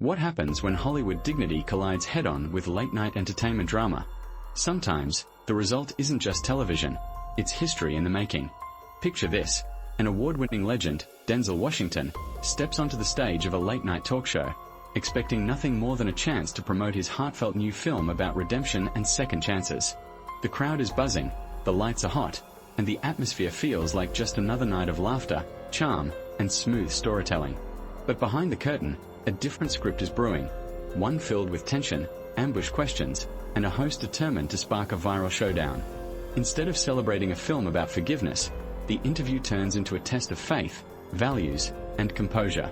What happens when Hollywood dignity collides head-on with late-night entertainment drama? Sometimes, the result isn't just television, it's history in the making. Picture this: an award-winning legend, Denzel Washington, steps onto the stage of a late-night talk show, expecting nothing more than a chance to promote his heartfelt new film about redemption and second chances. The crowd is buzzing, the lights are hot, and the atmosphere feels like just another night of laughter, charm, and smooth storytelling. But behind the curtain, a different script is brewing, one filled with tension, ambush questions, and a host determined to spark a viral showdown. Instead of celebrating a film about forgiveness, the interview turns into a test of faith, values, and composure.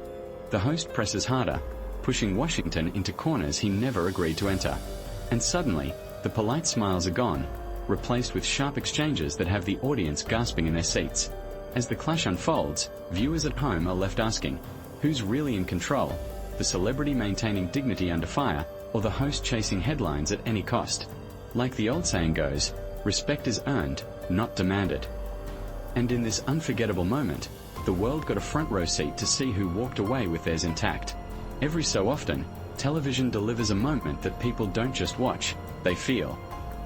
The host presses harder, pushing Washington into corners he never agreed to enter. And suddenly, the polite smiles are gone, replaced with sharp exchanges that have the audience gasping in their seats. As the clash unfolds, viewers at home are left asking, who's really in control? The celebrity maintaining dignity under fire, or the host chasing headlines at any cost? Like the old saying goes, respect is earned, not demanded. And in this unforgettable moment, the world got a front row seat to see who walked away with theirs intact. Every so often, television delivers a moment that people don't just watch, they feel.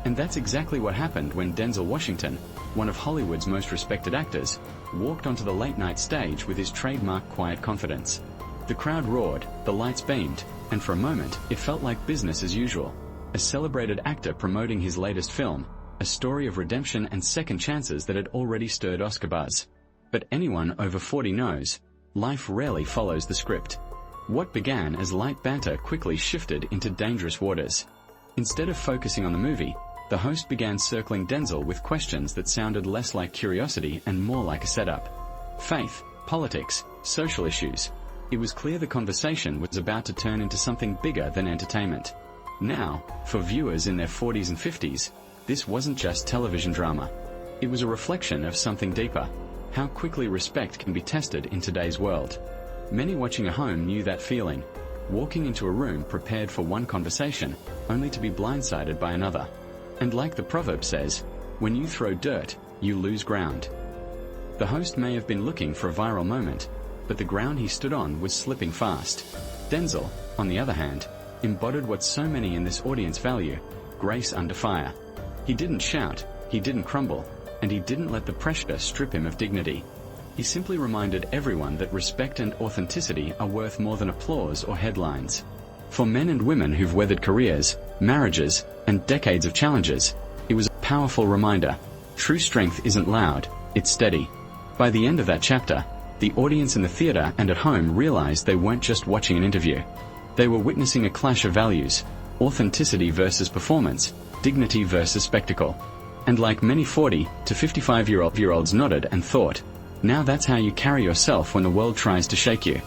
And that's exactly what happened when Denzel Washington, one of Hollywood's most respected actors, walked onto the late-night stage with his trademark quiet confidence. The crowd roared, the lights beamed, and for a moment, it felt like business as usual. A celebrated actor promoting his latest film, a story of redemption and second chances that had already stirred Oscar buzz. But anyone over 40 knows, life rarely follows the script. What began as light banter quickly shifted into dangerous waters. Instead of focusing on the movie, the host began circling Denzel with questions that sounded less like curiosity and more like a setup. Faith, politics, social issues. It was clear the conversation was about to turn into something bigger than entertainment. Now, for viewers in their 40s and 50s, this wasn't just television drama. It was a reflection of something deeper: how quickly respect can be tested in today's world. Many watching at home knew that feeling, walking into a room prepared for one conversation, only to be blindsided by another. And like the proverb says, when you throw dirt, you lose ground. The host may have been looking for a viral moment, but the ground he stood on was slipping fast. Denzel, on the other hand, embodied what so many in this audience value: grace under fire. He didn't shout, he didn't crumble, and he didn't let the pressure strip him of dignity. He simply reminded everyone that respect and authenticity are worth more than applause or headlines. For men and women who've weathered careers, marriages, and decades of challenges, it was a powerful reminder: true strength isn't loud, it's steady. By the end of that chapter, the audience in the theater and at home realized they weren't just watching an interview. They were witnessing a clash of values: authenticity versus performance, dignity versus spectacle. And like many 40 to 55-year-olds nodded and thought, now that's how you carry yourself when the world tries to shake you.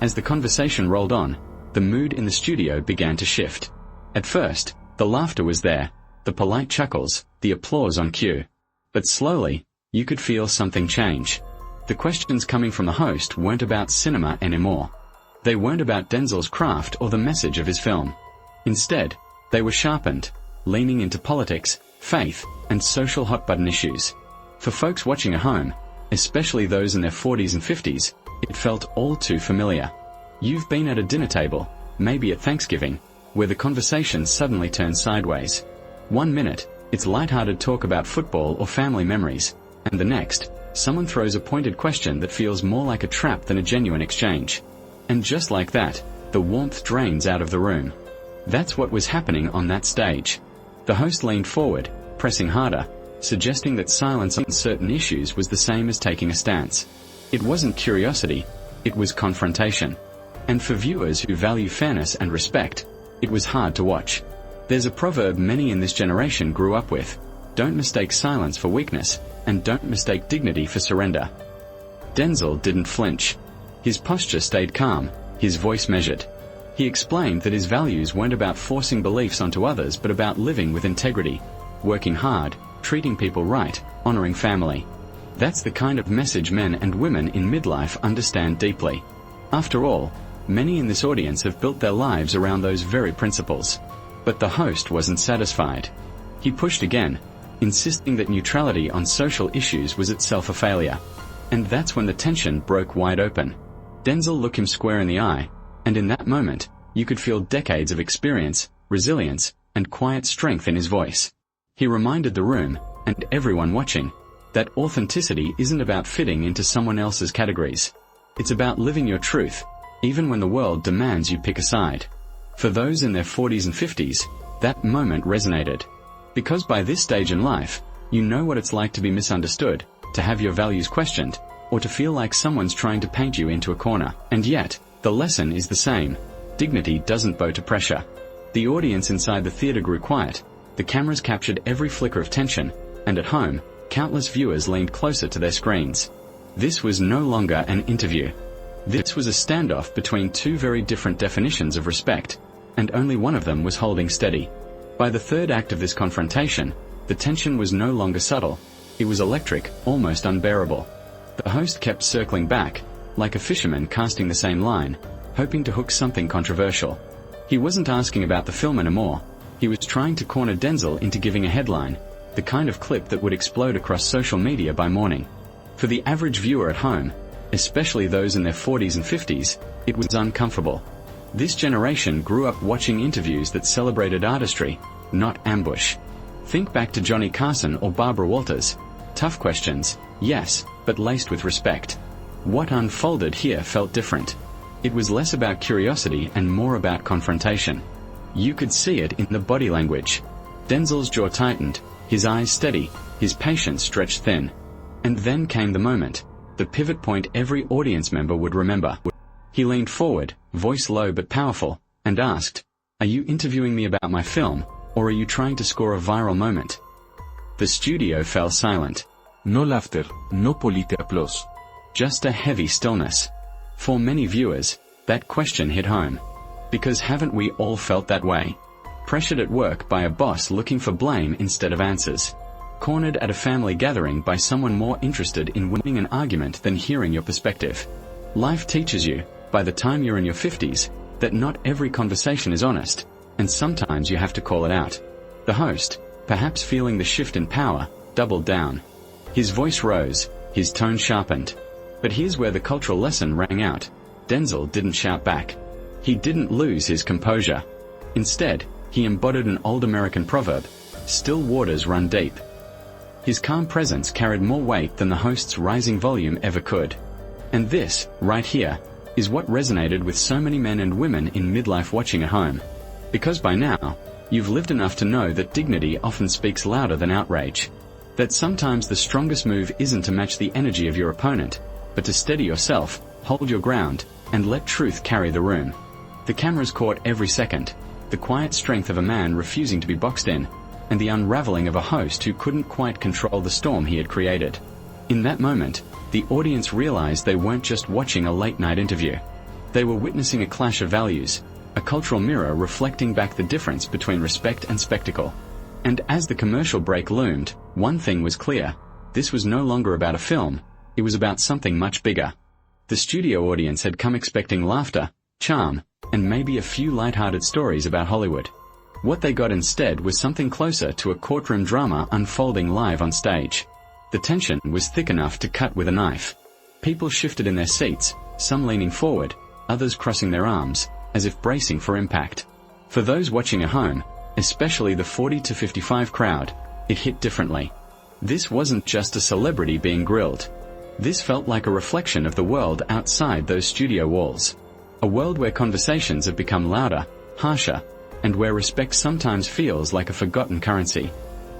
As the conversation rolled on, the mood in the studio began to shift. At first, the laughter was there, the polite chuckles, the applause on cue. But slowly, you could feel something change. The questions coming from the host weren't about cinema anymore. They weren't about Denzel's craft or the message of his film. Instead, they were sharpened, leaning into politics, faith, and social hot-button issues. For folks watching at home, especially those in their 40s and 50s, it felt all too familiar. You've been at a dinner table, maybe at Thanksgiving, where the conversation suddenly turns sideways. 1 minute, it's lighthearted talk about football or family memories, and the next, someone throws a pointed question that feels more like a trap than a genuine exchange. And just like that, the warmth drains out of the room. That's what was happening on that stage. The host leaned forward, pressing harder, suggesting that silence on certain issues was the same as taking a stance. It wasn't curiosity, it was confrontation. And for viewers who value fairness and respect, it was hard to watch. There's a proverb many in this generation grew up with: don't mistake silence for weakness, and don't mistake dignity for surrender. Denzel didn't flinch. His posture stayed calm, his voice measured. He explained that his values weren't about forcing beliefs onto others but about living with integrity, working hard, treating people right, honoring family. That's the kind of message men and women in midlife understand deeply. After all, many in this audience have built their lives around those very principles. But the host wasn't satisfied. He pushed again, insisting that neutrality on social issues was itself a failure. And that's when the tension broke wide open. Denzel looked him square in the eye, And in that moment, you could feel decades of experience, resilience, and quiet strength in his voice. He reminded the room, and everyone watching, that authenticity isn't about fitting into someone else's categories. It's about living your truth, even when the world demands you pick a side. For those in their 40s and 50s, that moment resonated. Because by this stage in life, you know what it's like to be misunderstood, to have your values questioned, or to feel like someone's trying to paint you into a corner. And yet, the lesson is the same. Dignity doesn't bow to pressure. The audience inside the theater grew quiet. The cameras captured every flicker of tension, and at home, countless viewers leaned closer to their screens. This was no longer an interview. This was a standoff between two very different definitions of respect, and only one of them was holding steady. By the third act of this confrontation, the tension was no longer subtle. It was electric, almost unbearable. The host kept circling back, like a fisherman casting the same line, hoping to hook something controversial. He wasn't asking about the film anymore. He was trying to corner Denzel into giving a headline, the kind of clip that would explode across social media by morning. For the average viewer at home, especially those in their 40s and 50s, it was uncomfortable. This generation grew up watching interviews that celebrated artistry, not ambush. Think back to Johnny Carson or Barbara Walters. Tough questions, yes, but laced with respect. What unfolded here felt different. It was less about curiosity and more about confrontation. You could see it in the body language. Denzel's jaw tightened, his eyes steady, his patience stretched thin. And then came the moment, the pivot point every audience member would remember. He leaned forward, voice low but powerful, and asked, "Are you interviewing me about my film, or are you trying to score a viral moment?" The studio fell silent. No laughter, no polite applause. Just a heavy stillness. For many viewers, that question hit home. Because haven't we all felt that way? Pressured at work by a boss looking for blame instead of answers. Cornered at a family gathering by someone more interested in winning an argument than hearing your perspective. Life teaches you, by the time you're in your 50s, that not every conversation is honest, and sometimes you have to call it out. The host, perhaps feeling the shift in power, doubled down. His voice rose, his tone sharpened. But here's where the cultural lesson rang out. Denzel didn't shout back. He didn't lose his composure. Instead, he embodied an old American proverb, "Still waters run deep." His calm presence carried more weight than the host's rising volume ever could. And this, right here, is what resonated with so many men and women in midlife watching at home. Because by now, you've lived enough to know that dignity often speaks louder than outrage. That sometimes the strongest move isn't to match the energy of your opponent, but to steady yourself, hold your ground, and let truth carry the room. The cameras caught every second, the quiet strength of a man refusing to be boxed in, and the unraveling of a host who couldn't quite control the storm he had created. In that moment, the audience realized they weren't just watching a late-night interview. They were witnessing a clash of values, a cultural mirror reflecting back the difference between respect and spectacle. And as the commercial break loomed, one thing was clear. This was no longer about a film, it was about something much bigger. The studio audience had come expecting laughter, charm, and maybe a few light-hearted stories about Hollywood. What they got instead was something closer to a courtroom drama unfolding live on stage. The tension was thick enough to cut with a knife. People shifted in their seats, some leaning forward, others crossing their arms, as if bracing for impact. For those watching at home, especially the 40 to 55 crowd, it hit differently. This wasn't just a celebrity being grilled. This felt like a reflection of the world outside those studio walls. A world where conversations have become louder, harsher, and where respect sometimes feels like a forgotten currency.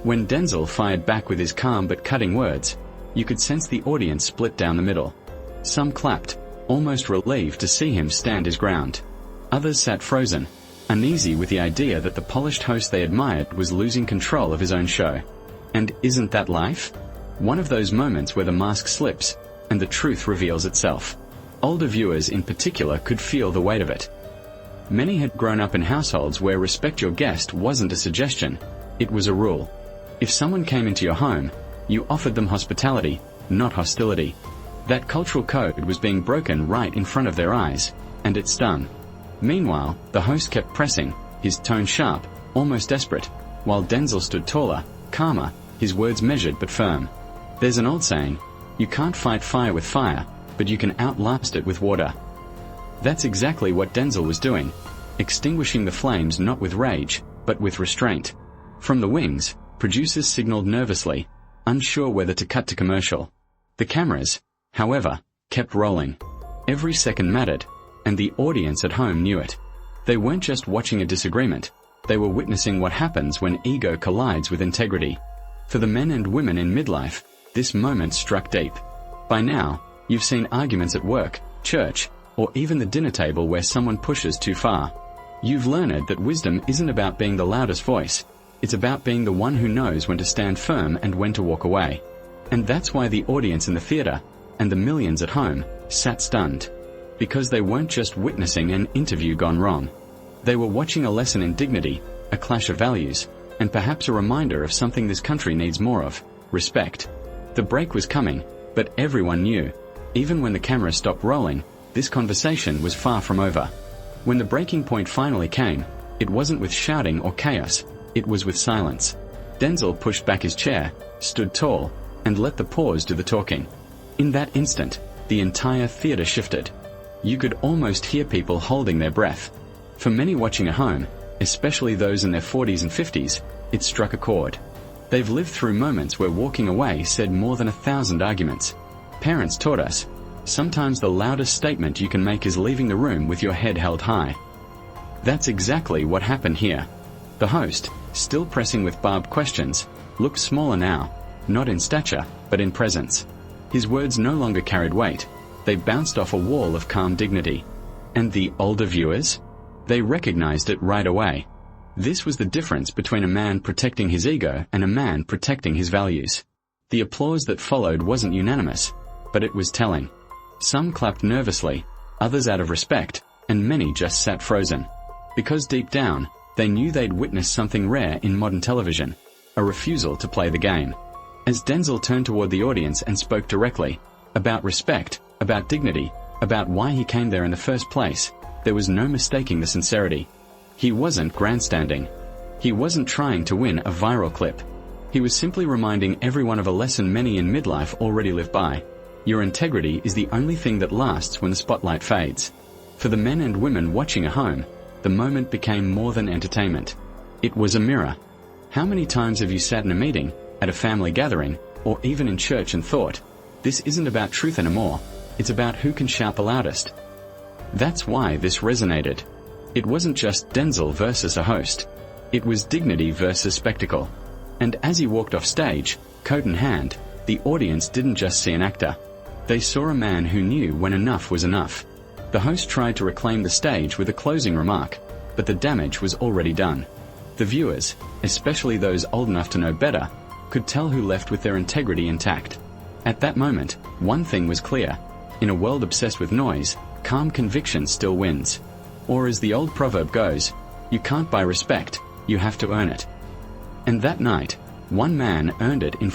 When Denzel fired back with his calm but cutting words, you could sense the audience split down the middle. Some clapped, almost relieved to see him stand his ground. Others sat frozen, uneasy with the idea that the polished host they admired was losing control of his own show. And isn't that life? One of those moments where the mask slips, and the truth reveals itself. Older viewers in particular could feel the weight of it. Many had grown up in households where respect your guest wasn't a suggestion, it was a rule. If someone came into your home, you offered them hospitality, not hostility. That cultural code was being broken right in front of their eyes, and it stung. Meanwhile, the host kept pressing, his tone sharp, almost desperate, while Denzel stood taller, calmer, his words measured but firm. There's an old saying, you can't fight fire with fire, but you can outlast it with water. That's exactly what Denzel was doing, extinguishing the flames not with rage, but with restraint. From the wings, producers signaled nervously, unsure whether to cut to commercial. The cameras, however, kept rolling. Every second mattered, and the audience at home knew it. They weren't just watching a disagreement, they were witnessing what happens when ego collides with integrity. For the men and women in midlife, this moment struck deep. By now, you've seen arguments at work, church, or even the dinner table where someone pushes too far. You've learned that wisdom isn't about being the loudest voice, it's about being the one who knows when to stand firm and when to walk away. And that's why the audience in the theater, and the millions at home, sat stunned. Because they weren't just witnessing an interview gone wrong. They were watching a lesson in dignity, a clash of values, and perhaps a reminder of something this country needs more of: respect. The break was coming, but everyone knew, even when the camera stopped rolling, this conversation was far from over. When the breaking point finally came, it wasn't with shouting or chaos, it was with silence. Denzel pushed back his chair, stood tall, and let the pause do the talking. In that instant, the entire theater shifted. You could almost hear people holding their breath. For many watching at home, especially those in their 40s and 50s, it struck a chord. They've lived through moments where walking away said more than 1,000 arguments. Parents taught us, sometimes the loudest statement you can make is leaving the room with your head held high. That's exactly what happened here. The host, still pressing with barbed questions, looked smaller now, not in stature, but in presence. His words no longer carried weight, they bounced off a wall of calm dignity. And the older viewers? They recognized it right away. This was the difference between a man protecting his ego and a man protecting his values. The applause that followed wasn't unanimous, but it was telling. Some clapped nervously, others out of respect, and many just sat frozen. Because deep down, they knew they'd witnessed something rare in modern television, a refusal to play the game. As Denzel turned toward the audience and spoke directly, about respect, about dignity, about why he came there in the first place, there was no mistaking the sincerity. He wasn't grandstanding. He wasn't trying to win a viral clip. He was simply reminding everyone of a lesson many in midlife already live by. Your integrity is the only thing that lasts when the spotlight fades. For the men and women watching at home, the moment became more than entertainment. It was a mirror. How many times have you sat in a meeting, at a family gathering, or even in church and thought, this isn't about truth anymore, it's about who can shout the loudest? That's why this resonated. It wasn't just Denzel versus a host. It was dignity versus spectacle. And as he walked off stage, coat in hand, the audience didn't just see an actor. They saw a man who knew when enough was enough. The host tried to reclaim the stage with a closing remark, but the damage was already done. The viewers, especially those old enough to know better, could tell who left with their integrity intact. At that moment, one thing was clear. In a world obsessed with noise, calm conviction still wins. Or as the old proverb goes, you can't buy respect, you have to earn it. And that night, one man earned it in